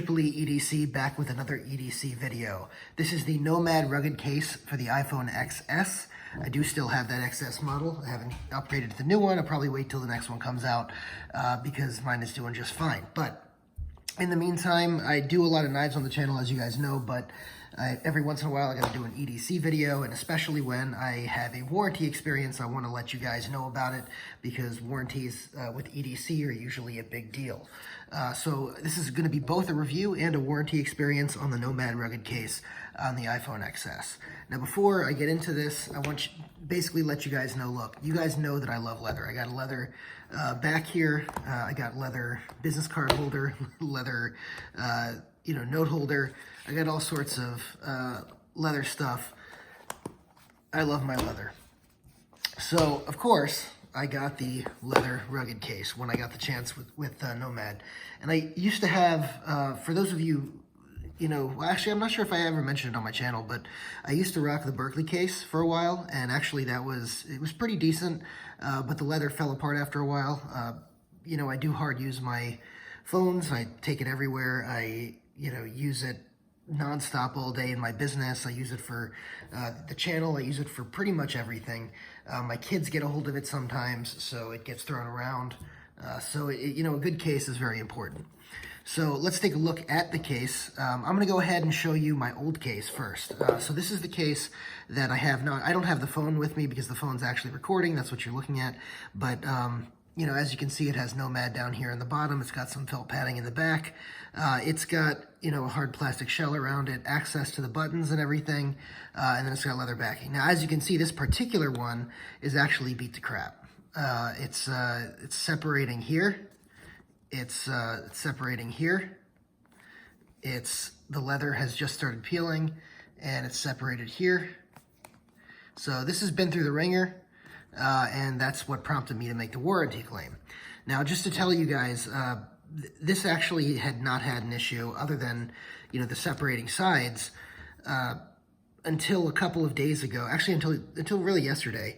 EDC back with another EDC video. This is the Nomad Rugged case for the iPhone XS. I do still have that XS model. I haven't upgraded to the new one. I'll probably wait till the next one comes out because mine is doing just fine. But in the meantime, I do a lot of knives on the channel, as you guys know, but every once in a while I gotta do an EDC video, and especially when I have a warranty experience, I wanna let you guys know about it because warranties with EDC are usually a big deal. So this is gonna be both a review and a warranty experience on the Nomad Rugged case on the iPhone XS. Now before I get into this, I want to basically let you guys know, look, you guys know that I love leather. I got a leather back here, I got leather business card holder, leather note holder. I got all sorts of leather stuff. I love my leather. So, of course, I got the leather rugged case when I got the chance with Nomad. And I used to have, for those of you, actually, I'm not sure if I ever mentioned it on my channel, but I used to rock the Berkeley case for a while, and actually it was pretty decent, but the leather fell apart after a while. I do hard use my phones. I take it everywhere. I use it nonstop all day in my business. I use it for the channel. I use it for pretty much everything. My kids get a hold of it sometimes, so it gets thrown around. So a good case is very important. So let's take a look at the case. I'm gonna go ahead and show you my old case first. So this is the case that I have not. I don't have the phone with me because the phone's actually recording. That's what you're looking at. But as you can see, it has Nomad down here in the bottom. It's got some felt padding in the back. It's got, a hard plastic shell around it, access to the buttons and everything, and then it's got leather backing. Now, as you can see, this particular one is actually beat to crap. It's separating here. It's separating here. The leather has just started peeling, and it's separated here. So this has been through the ringer. And that's what prompted me to make the warranty claim. Now, just to tell you guys, this actually had not had an issue other than, the separating sides until a couple of days ago, actually until really yesterday,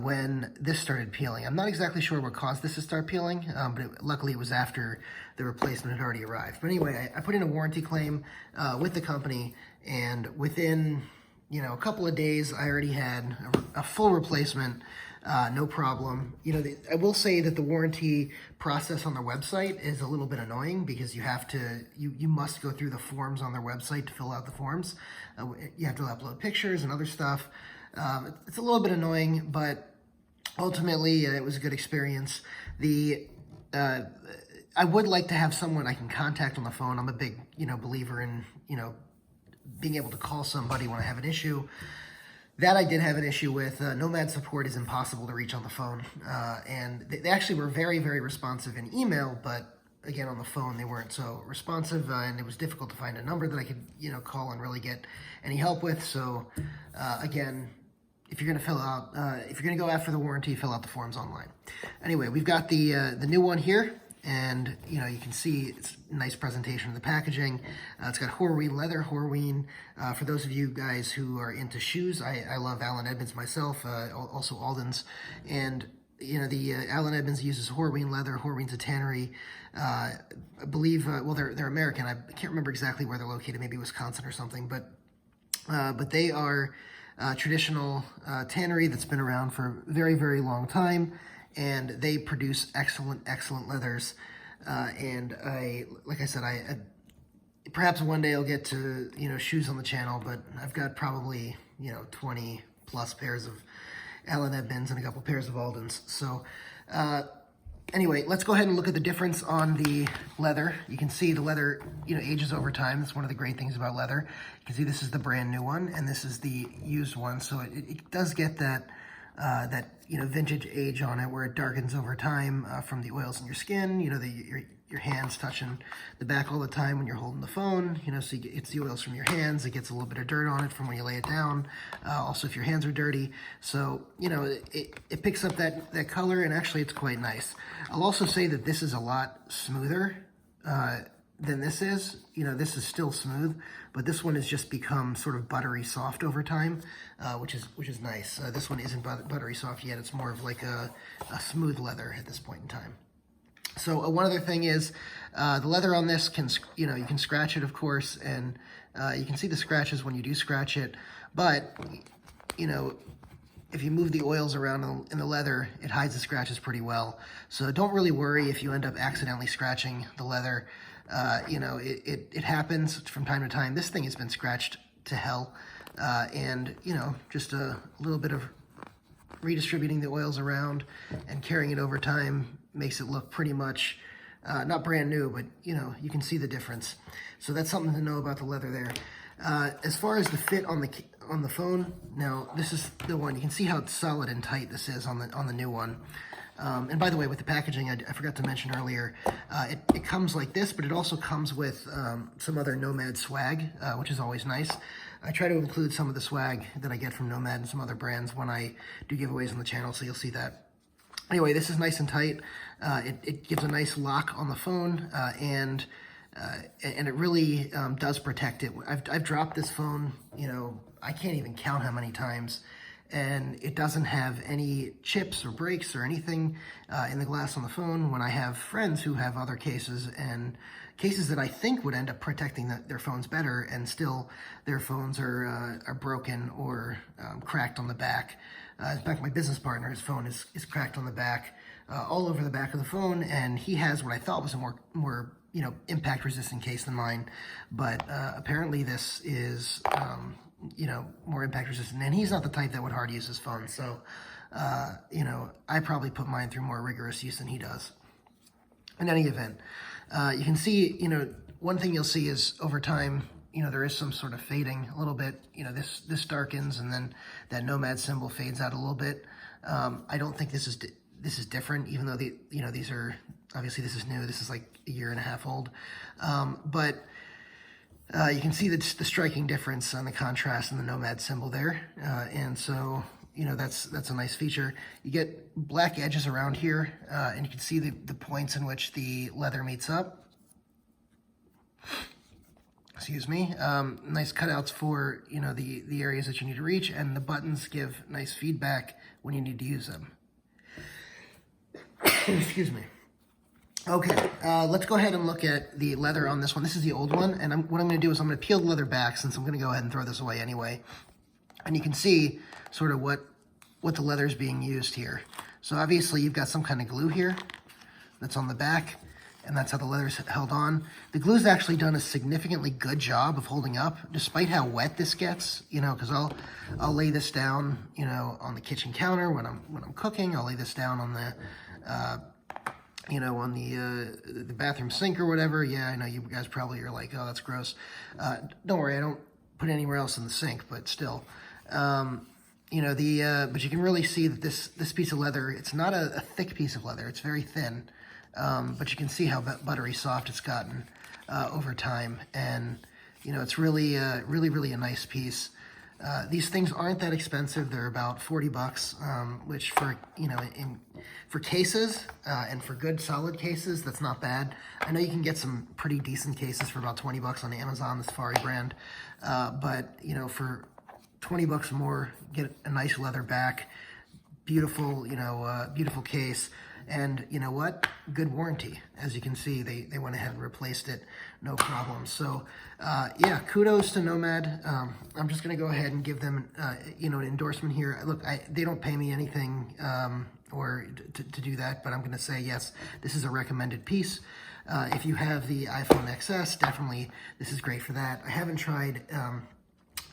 when this started peeling. I'm not exactly sure what caused this to start peeling, but luckily it was after the replacement had already arrived. But anyway, I put in a warranty claim with the company, and within a couple of days, I already had a full replacement, no problem. I will say that the warranty process on their website is a little bit annoying because you must go through the forms on their website to fill out the forms. You have to upload pictures and other stuff. It's a little bit annoying, but ultimately it was a good experience. I would like to have someone I can contact on the phone. I'm a big, believer in, being able to call somebody when I have an issue. That I did have an issue with. Nomad support is impossible to reach on the phone. And they actually were very, very responsive in email, but again, on the phone, they weren't so responsive, and it was difficult to find a number that I could, call and really get any help with. So again, if you're gonna go after the warranty, fill out the forms online. Anyway, we've got the new one here. And, you can see it's a nice presentation of the packaging. It's got Horween leather, Horween. For those of you guys who are into shoes, I love Allen Edmonds myself, also Alden's. And, the Allen Edmonds uses Horween leather. Horween's a tannery. I believe, they're American. I can't remember exactly where they're located, maybe Wisconsin or something. But they are traditional tannery that's been around for a very, very long time. And they produce excellent leathers. And like I said, perhaps one day I'll get to, shoes on the channel, but I've got probably, 20 plus pairs of Allen Edmonds and a couple pairs of Alden's. So anyway, let's go ahead and look at the difference on the leather. You can see the leather, ages over time. That's one of the great things about leather. You can see this is the brand new one, and this is the used one. So it does get that vintage age on it where it darkens over time from the oils in your skin, your hands touching the back all the time when you're holding the phone, so it's the oils from your hands. It gets a little bit of dirt on it from when you lay it down. Also, if your hands are dirty. So, it picks up that color, and actually it's quite nice. I'll also say that this is a lot smoother than this is. This is still smooth, but this one has just become sort of buttery soft over time, which is nice. This one isn't buttery soft yet. It's more of like a smooth leather at this point in time. So one other thing is the leather on this can, you can scratch it, of course, and you can see the scratches when you do scratch it. But, if you move the oils around in the leather, it hides the scratches pretty well. So don't really worry if you end up accidentally scratching the leather. It happens from time to time. This thing has been scratched to hell. And, just a little bit of redistributing the oils around and carrying it over time makes it look pretty much, not brand new, but, you can see the difference. So that's something to know about the leather there. As far as the fit on the phone, now this is the one. You can see how solid and tight this is on the new one. And by the way, with the packaging, I forgot to mention earlier, it comes like this, but it also comes with some other Nomad swag, which is always nice. I try to include some of the swag that I get from Nomad and some other brands when I do giveaways on the channel, so you'll see that. Anyway, this is nice and tight. It gives a nice lock on the phone, and it really does protect it. I've dropped this phone, I can't even count how many times, and it doesn't have any chips or breaks or anything in the glass on the phone. When I have friends who have other cases, and cases that I think would end up protecting their phones better, and still their phones are broken or cracked on the back. In fact, my business partner, his phone is cracked on the back, all over the back of the phone, and he has what I thought was a more impact resistant case than mine, but apparently this is more impact resistant, and he's not the type that would hard use his phone. So I probably put mine through more rigorous use than he does. In any event, you can see, one thing you'll see is over time, there is some sort of fading a little bit. This darkens, and then that Nomad symbol fades out a little bit. I don't think this is different, even though these are, obviously this is new. This is like a year and a half old. But you can see the striking difference on the contrast in the Nomad symbol there. And so, that's a nice feature. You get black edges around here, and you can see the points in which the leather meets up. Excuse me. Nice cutouts for, the areas that you need to reach, and the buttons give nice feedback when you need to use them. Excuse me. Okay, let's go ahead and look at the leather on this one. This is the old one, and what I'm going to do is I'm going to peel the leather back, since I'm going to go ahead and throw this away anyway. And you can see sort of what the leather is being used here. So obviously you've got some kind of glue here that's on the back, and that's how the leather's held on. The glue's actually done a significantly good job of holding up, despite how wet this gets, because I'll lay this down, on the kitchen counter when I'm cooking. I'll lay this down on the on the bathroom sink or whatever. Yeah, I know you guys probably are like, oh, that's gross. Don't worry, I don't put it anywhere else in the sink, but still. But you can really see that this piece of leather, it's not a thick piece of leather, it's very thin. But you can see how buttery soft it's gotten over time. And, it's really a nice piece. These things aren't that expensive. They're about 40 bucks, which for cases, and for good solid cases, that's not bad. I know you can get some pretty decent cases for about 20 bucks on Amazon, the Safari brand. But, for 20 bucks more, get a nice leather back, beautiful, beautiful case. And you know what? Good warranty. As you can see, they went ahead and replaced it, no problem. So, yeah, kudos to Nomad. I'm just going to go ahead and give them, an endorsement here. Look, they don't pay me anything or to do that, but I'm going to say, yes, this is a recommended piece. If you have the iPhone XS, definitely this is great for that. I haven't tried,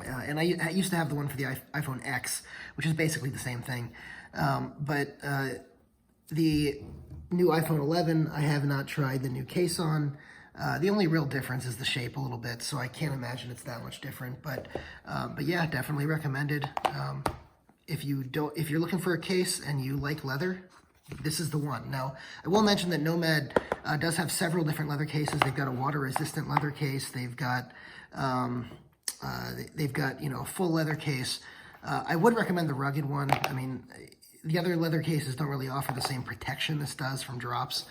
and I used to have the one for the iPhone X, which is basically the same thing. But the new iPhone 11, I have not tried the new case on. The only real difference is the shape a little bit, so I can't imagine it's that much different. But yeah, definitely recommended. If you're looking for a case and you like leather, this is the one. Now, I will mention that Nomad does have several different leather cases. They've got a water-resistant leather case. They've got a full leather case. I would recommend the rugged one. I mean, the other leather cases don't really offer the same protection this does from drops,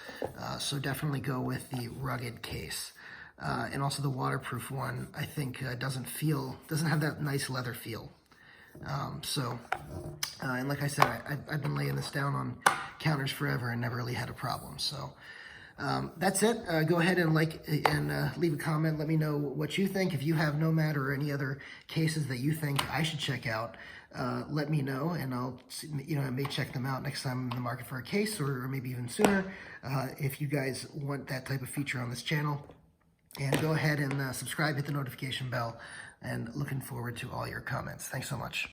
so definitely go with the rugged case. And also the waterproof one, I think, doesn't have that nice leather feel. And like I said, I've been laying this down on counters forever and never really had a problem. So, That's it. Go ahead and like and leave a comment. Let me know what you think. If you have Nomad or any other cases that you think I should check out, let me know, and I'll, I may check them out next time I'm in the market for a case, or maybe even sooner, if you guys want that type of feature on this channel. And go ahead and subscribe, hit the notification bell, and looking forward to all your comments. Thanks so much.